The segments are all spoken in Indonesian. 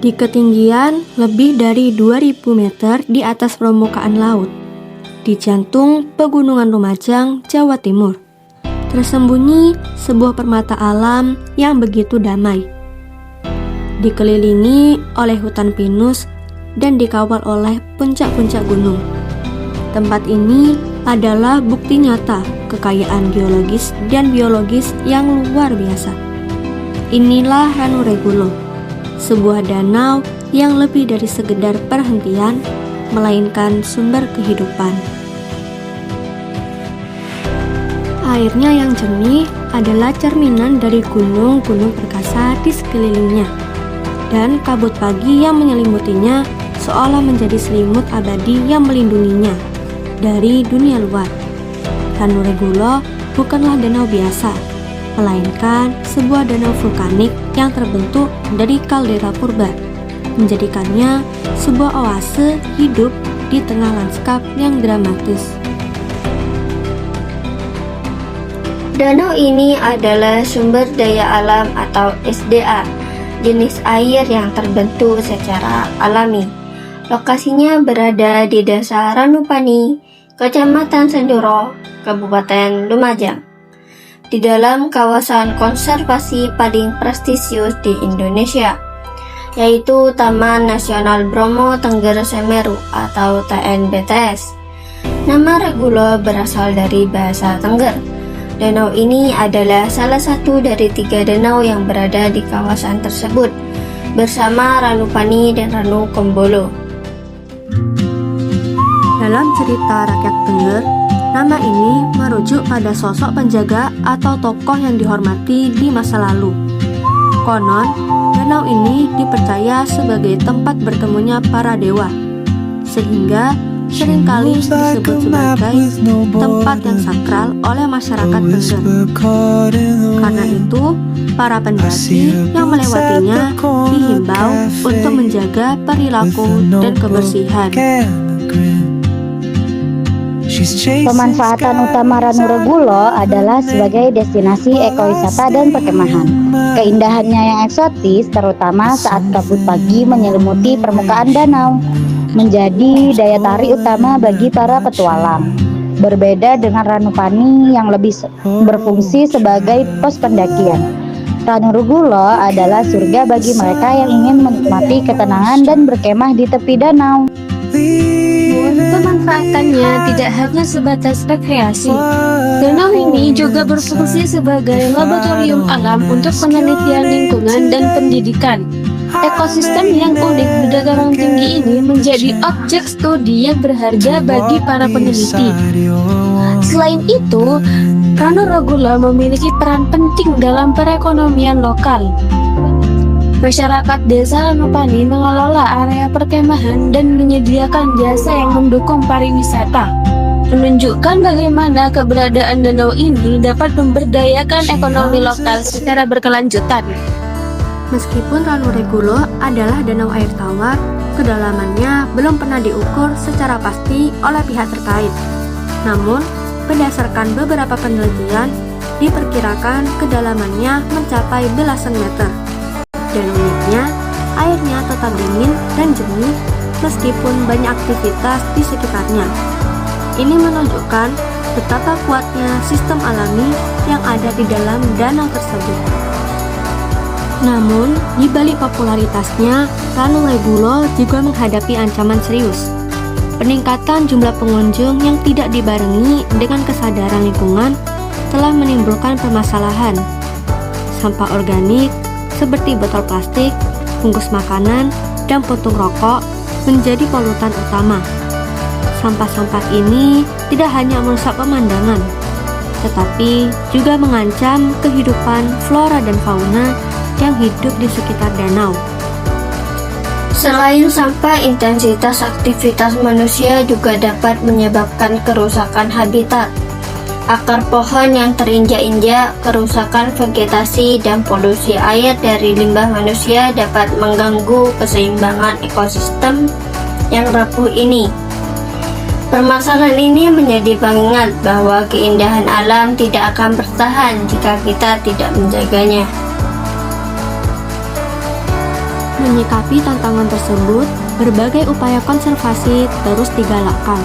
Di ketinggian lebih dari 2000 meter di atas permukaan laut, di jantung Pegunungan Lumajang, Jawa Timur, tersembunyi sebuah permata alam yang begitu damai. Dikelilingi oleh hutan pinus dan dikawal oleh puncak-puncak gunung. Tempat ini adalah bukti nyata kekayaan geologis dan biologis yang luar biasa. Inilah Ranu Regulo, sebuah danau yang lebih dari sekedar perhentian, melainkan sumber kehidupan. Airnya yang jernih adalah cerminan dari gunung-gunung perkasa di sekelilingnya, dan kabut pagi yang menyelimutinya seolah menjadi selimut abadi yang melindunginya dari dunia luar. Ranu Regulo bukanlah danau biasa, melainkan sebuah danau vulkanik yang terbentuk dari kaldera purba, menjadikannya sebuah oase hidup di tengah lanskap yang dramatis. Danau ini adalah sumber daya alam atau SDA, jenis air yang terbentuk secara alami. Lokasinya berada di Desa Ranupani, Kecamatan Senduro, Kabupaten Lumajang, di dalam kawasan konservasi paling prestisius di Indonesia, yaitu Taman Nasional Bromo Tengger Semeru atau TNBTS. Nama Regulo berasal dari bahasa Tengger. Danau ini adalah salah satu dari 3 danau yang berada di kawasan tersebut, bersama Ranupani dan Ranu Kombolo. Dalam cerita rakyat Tengger, nama ini merujuk pada sosok penjaga atau tokoh yang dihormati di masa lalu. Konon, danau ini dipercaya sebagai tempat bertemunya para dewa, sehingga seringkali disebut sebagai tempat yang sakral oleh masyarakat Tengger. Karena itu, para pendaki yang melewatinya dihimbau untuk menjaga perilaku dan kebersihan. Pemanfaatan utama Ranu Regulo adalah sebagai destinasi ekowisata dan perkemahan. Keindahannya yang eksotis, terutama saat kabut pagi menyelimuti permukaan danau, menjadi daya tarik utama bagi para petualang. Berbeda dengan Ranupani yang lebih berfungsi sebagai pos pendakian, Ranu Regulo adalah surga bagi mereka yang ingin menikmati ketenangan dan berkemah di tepi danau. Pemanfaatannya tidak hanya sebatas rekreasi. Danau ini juga berfungsi sebagai laboratorium alam untuk penelitian lingkungan dan pendidikan. Ekosistem yang unik di dataran tinggi ini menjadi objek studi yang berharga bagi para peneliti. Selain itu, Ranu Regulo memiliki peran penting dalam perekonomian lokal. Masyarakat Desa Ranupani mengelola area perkemahan dan menyediakan jasa yang mendukung pariwisata, menunjukkan bagaimana keberadaan danau ini dapat memberdayakan ekonomi lokal secara berkelanjutan. Meskipun Ranu Regulo adalah danau air tawar, kedalamannya belum pernah diukur secara pasti oleh pihak terkait. Namun, berdasarkan beberapa penelitian, diperkirakan kedalamannya mencapai belasan meter. Dan uniknya, airnya tetap dingin dan jernih meskipun banyak aktivitas di sekitarnya. Ini menunjukkan betapa kuatnya sistem alami yang ada di dalam danau tersebut. Namun, di balik popularitasnya, Ranu Regulo juga menghadapi ancaman serius. Peningkatan jumlah pengunjung yang tidak dibarengi dengan kesadaran lingkungan telah menimbulkan permasalahan. Sampah organik seperti botol plastik, bungkus makanan, dan puntung rokok menjadi polutan utama. Sampah-sampah ini tidak hanya merusak pemandangan, tetapi juga mengancam kehidupan flora dan fauna yang hidup di sekitar danau. Selain sampah, intensitas aktivitas manusia juga dapat menyebabkan kerusakan habitat. Akar pohon yang terinjak-injak, kerusakan vegetasi, dan polusi air dari limbah manusia dapat mengganggu keseimbangan ekosistem yang rapuh ini. Permasalahan ini menjadi pengingat bahwa keindahan alam tidak akan bertahan jika kita tidak menjaganya. menyikapi tantangan tersebut, berbagai upaya konservasi terus digalakkan.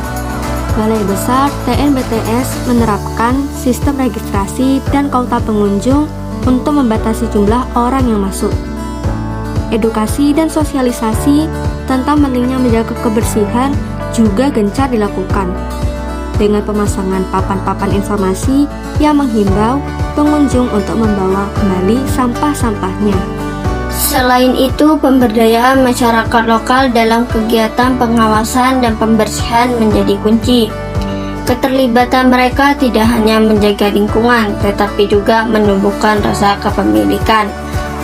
Balai Besar TNBTS menerapkan sistem registrasi dan kauta pengunjung untuk membatasi jumlah orang yang masuk. Edukasi dan sosialisasi tentang pentingnya menjaga kebersihan juga gencar dilakukan, dengan pemasangan papan-papan informasi yang menghimbau pengunjung untuk membawa kembali sampah-sampahnya. Selain itu, pemberdayaan masyarakat lokal dalam kegiatan pengawasan dan pembersihan menjadi kunci. Keterlibatan mereka tidak hanya menjaga lingkungan, tetapi juga menumbuhkan rasa kepemilikan.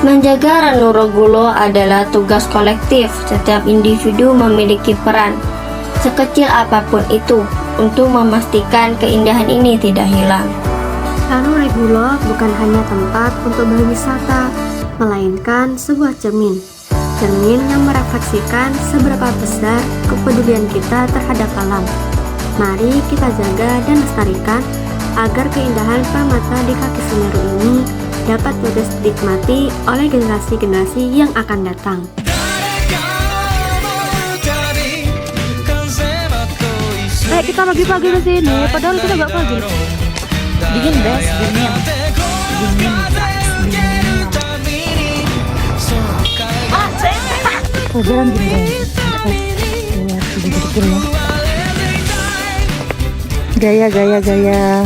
Menjaga Ranurogulo adalah tugas kolektif. Setiap individu memiliki peran, sekecil apapun itu, untuk memastikan keindahan ini tidak hilang. Ranuregulo bukan hanya tempat untuk berwisata, melainkan sebuah cermin yang merefleksikan seberapa besar kepedulian kita terhadap alam. Mari kita jaga dan lestarikan agar keindahan permata di kaki Semeru ini dapat terus dinikmati oleh generasi-generasi yang akan datang. Kita pagi-pagi ke sini, padahal kita nggak pagi. Dingin bes, dingin. Jalan gini gaya. Gaya.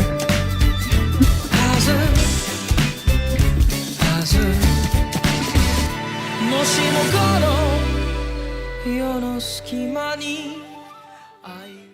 Moshimo kono 世の隙間に愛